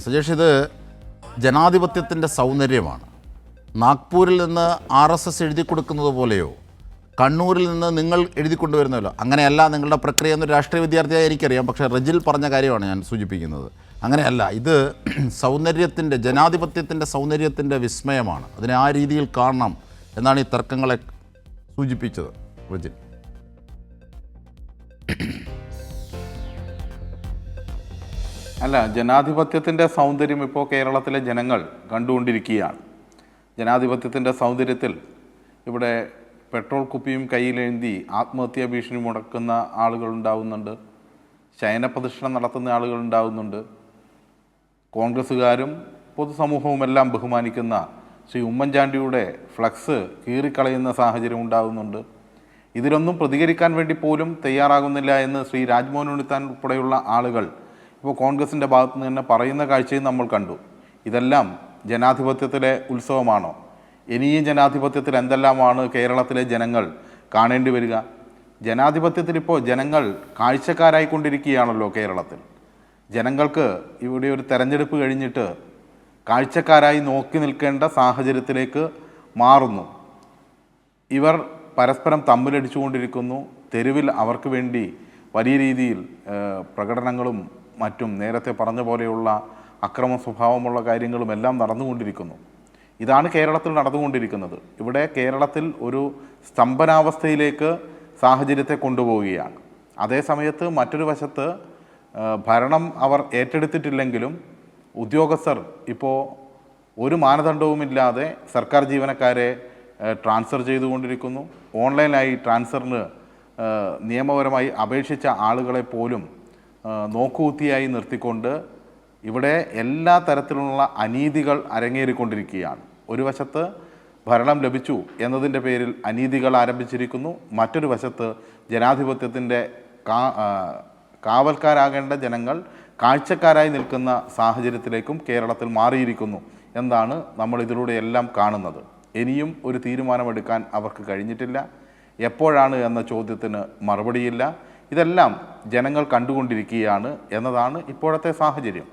സജേഷ്, ഇത് ജനാധിപത്യത്തിൻ്റെ സൗന്ദര്യമാണ്. നാഗ്പൂരിൽ നിന്ന് RSS എഴുതി കൊടുക്കുന്നത് പോലെയോ കണ്ണൂരിൽ നിന്ന് നിങ്ങൾ എഴുതി കൊണ്ടുവരുന്നല്ലോ, അങ്ങനെയല്ല നിങ്ങളുടെ പ്രക്രിയ എന്നൊരു രാഷ്ട്രീയ വിദ്യാർത്ഥിയായി എനിക്കറിയാം. പക്ഷേ റജിൽ പറഞ്ഞ കാര്യമാണ് ഞാൻ സൂചിപ്പിക്കുന്നത്. അങ്ങനെയല്ല, ഇത് സൗന്ദര്യത്തിൻ്റെ, ജനാധിപത്യത്തിൻ്റെ സൗന്ദര്യത്തിൻ്റെ വിസ്മയമാണ്. അതിനെ ആ രീതിയിൽ കാണണം എന്നാണ് ഈ തർക്കങ്ങളെ സൂചിപ്പിച്ചത് റജിൽ. അല്ല, ജനാധിപത്യത്തിൻ്റെ സൗന്ദര്യം ഇപ്പോൾ കേരളത്തിലെ ജനങ്ങൾ കണ്ടുകൊണ്ടിരിക്കുകയാണ്. ജനാധിപത്യത്തിൻ്റെ സൗന്ദര്യത്തിൽ ഇവിടെ പെട്രോൾ കുപ്പിയും കയ്യിലെഴുതി ആത്മഹത്യാ ഭീഷണി മുടക്കുന്ന ആളുകളുണ്ടാവുന്നുണ്ട്, ശയനപ്രദക്ഷിണം നടത്തുന്ന ആളുകളുണ്ടാവുന്നുണ്ട്. കോൺഗ്രസ്സുകാരും പൊതുസമൂഹവും എല്ലാം ബഹുമാനിക്കുന്ന ശ്രീ ഉമ്മൻചാണ്ടിയുടെ ഫ്ലക്സ് കീറിക്കളയുന്ന സാഹചര്യം ഉണ്ടാകുന്നുണ്ട്. ഇതിലൊന്നും പ്രതികരിക്കാൻ വേണ്ടി പോലും തയ്യാറാകുന്നില്ല എന്ന് ശ്രീ രാജ്മോഹൻ ഉണ്ണിത്താൻ ഉൾപ്പെടെയുള്ള ആളുകൾ ഇപ്പോൾ കോൺഗ്രസിൻ്റെ ഭാഗത്തു നിന്ന് തന്നെ പറയുന്ന കാഴ്ചയും നമ്മൾ കണ്ടു. ഇതെല്ലാം ജനാധിപത്യത്തിലെ ഉത്സവമാണോ? ഇനിയും ജനാധിപത്യത്തിൽ എന്തെല്ലാമാണ് കേരളത്തിലെ ജനങ്ങൾ കാണേണ്ടി വരിക? ജനാധിപത്യത്തിൽ ഇപ്പോൾ ജനങ്ങൾ കാഴ്ചക്കാരായിക്കൊണ്ടിരിക്കുകയാണല്ലോ കേരളത്തിൽ. ജനങ്ങൾക്ക് ഇവിടെ ഒരു തെരഞ്ഞെടുപ്പ് കഴിഞ്ഞിട്ട് കാഴ്ചക്കാരായി നോക്കി നിൽക്കേണ്ട സാഹചര്യത്തിലേക്ക് മാറുന്നു. ഇവർ പരസ്പരം തമ്മിലടിച്ചുകൊണ്ടിരിക്കുന്നു. തെരുവിൽ അവർക്ക് വേണ്ടി വലിയ രീതിയിൽ പ്രകടനങ്ങളും മറ്റും നേരത്തെ പറഞ്ഞ പോലെയുള്ള അക്രമ സ്വഭാവമുള്ള കാര്യങ്ങളും എല്ലാം നടന്നുകൊണ്ടിരിക്കുന്നു. ഇതാണ് കേരളത്തിൽ നടന്നുകൊണ്ടിരിക്കുന്നത്. ഇവിടെ കേരളത്തിൽ ഒരു സ്തംഭനാവസ്ഥയിലേക്ക് സാഹചര്യത്തെ കൊണ്ടുപോവുകയാണ്. അതേസമയത്ത് മറ്റൊരു വശത്ത് ഭരണം അവർ ഏറ്റെടുത്തിട്ടില്ലെങ്കിലും ഉദ്യോഗസ്ഥർ ഇപ്പോൾ ഒരു മാനദണ്ഡവുമില്ലാതെ സർക്കാർ ജീവനക്കാരെ ട്രാൻസ്ഫർ ചെയ്തുകൊണ്ടിരിക്കുന്നു. ഓൺലൈനായി ട്രാൻസ്ഫറിന് നിയമപരമായി അപേക്ഷിച്ച ആളുകളെ പോലും നോക്കുകുത്തിയായി നിർത്തിക്കൊണ്ട് ഇവിടെ എല്ലാ തരത്തിലുള്ള അനീതികൾ അരങ്ങേറിക്കൊണ്ടിരിക്കുകയാണ്. ഒരു വശത്ത് ഭരണം ലഭിച്ചു എന്നതിൻ്റെ പേരിൽ അനീതികൾ ആരംഭിച്ചിരിക്കുന്നു. മറ്റൊരു വശത്ത് ജനാധിപത്യത്തിൻ്റെ കാവൽക്കാരാകേണ്ട ജനങ്ങൾ കാഴ്ചക്കാരായി നിൽക്കുന്ന സാഹചര്യത്തിലേക്കും കേരളത്തിൽ മാറിയിരിക്കുന്നു എന്നാണ് നമ്മൾ ഇതിലൂടെ എല്ലാം കാണുന്നത്. ഇനിയും ഒരു തീരുമാനമെടുക്കാൻ അവർക്ക് കഴിഞ്ഞിട്ടില്ല. എപ്പോഴാണ് എന്ന ചോദ്യത്തിന് മറുപടിയില്ല. ഇതെല്ലാം ജനങ്ങൾ കണ്ടുകൊണ്ടിരിക്കുകയാണ് എന്നതാണ് ഇപ്പോഴത്തെ സാഹചര്യം.